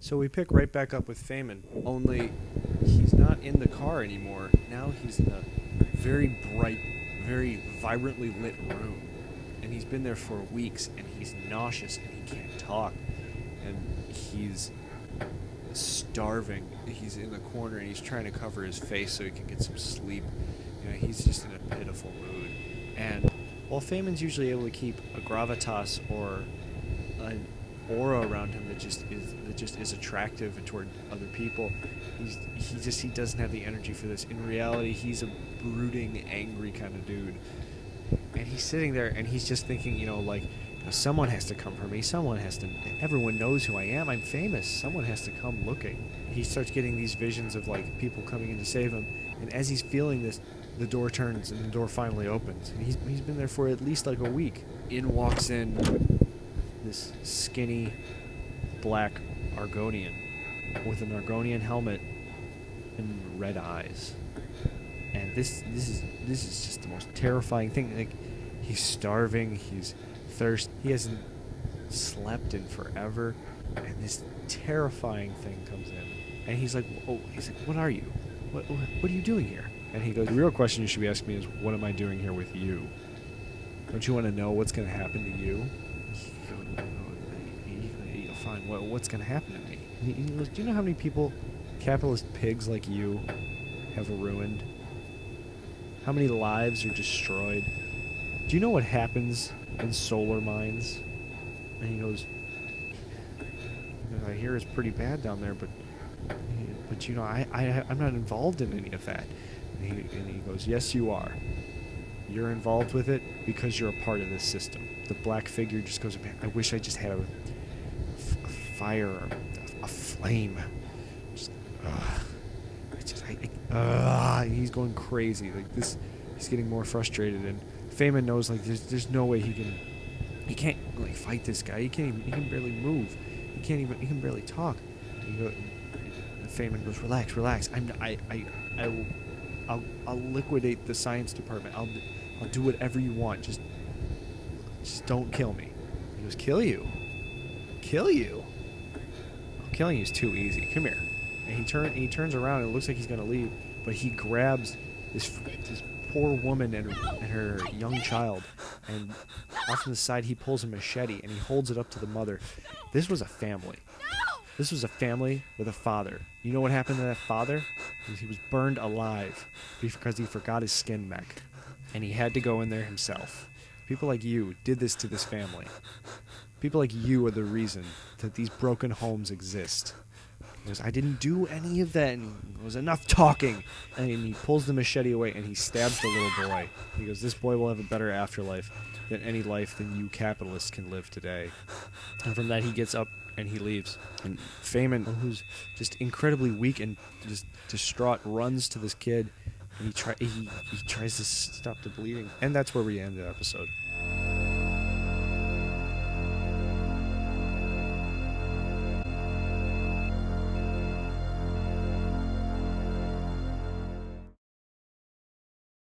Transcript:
So we pick right back up with Faimond, only he's not in the car anymore. Now he's in a very bright, very vibrantly lit room. And he's been there for weeks, and he's nauseous, and he can't talk. And he's starving. He's in the corner, and he's trying to cover his face so he can get some sleep. He's just in a pitiful mood. And while Faimond's usually able to keep a gravitas or an aura around him that just is attractive toward other people, he doesn't have the energy for this. In reality, he's a brooding, angry kind of dude. And he's sitting there and he's just thinking, someone has to come for me. Everyone knows who I am. I'm famous. Someone has to come looking. He starts getting these visions of people coming in to save him. And as he's feeling this, the door turns and the door finally opens. And he's been there for at least a week. In walks in this skinny black Argonian with an Argonian helmet and red eyes. And this is just the most terrifying thing. He's starving, he's thirsty, he hasn't slept in forever, and this terrifying thing comes in. And he's like, what are you? What are you doing here? And he goes, the real question you should be asking me is, what am I doing here with you? Don't you want to know what's going to happen to you? Fine, what's going to happen to me? He goes, do you know how many people, capitalist pigs like you, have ruined? How many lives are destroyed? Do you know what happens in solar mines? And he goes, I hear it's pretty bad down there, but I'm not involved in any of that. And he goes, yes, you are. You're involved with it because you're a part of this system. The black figure just goes, I wish I just had a fire, a flame. He's going crazy. He's getting more frustrated, and Faimond knows there's no way he can't fight this guy. He can barely move. He can barely talk. And Faimond goes, relax. I'll liquidate the science department. I'll do whatever you want. Just don't kill me. He goes, kill you? Oh, killing you is too easy. Come here. And he turns around and it looks like he's gonna leave, but he grabs this poor woman and her young child, and off to the side he pulls a machete and he holds it up to the mother. This was a family. This was a family with a father. You know what happened to that father? He was burned alive because he forgot his skin mech, and he had to go in there himself. People like you did this to this family. People like you are the reason that these broken homes exist. He goes, I didn't do any of that, and it was enough talking. And he pulls the machete away and he stabs the little boy. He goes, this boy will have a better afterlife than any life than you capitalists can live today. And from that he gets up and he leaves. And Faimond, who's just incredibly weak and just distraught, runs to this kid, and he tries to stop the bleeding. And that's where we end the episode.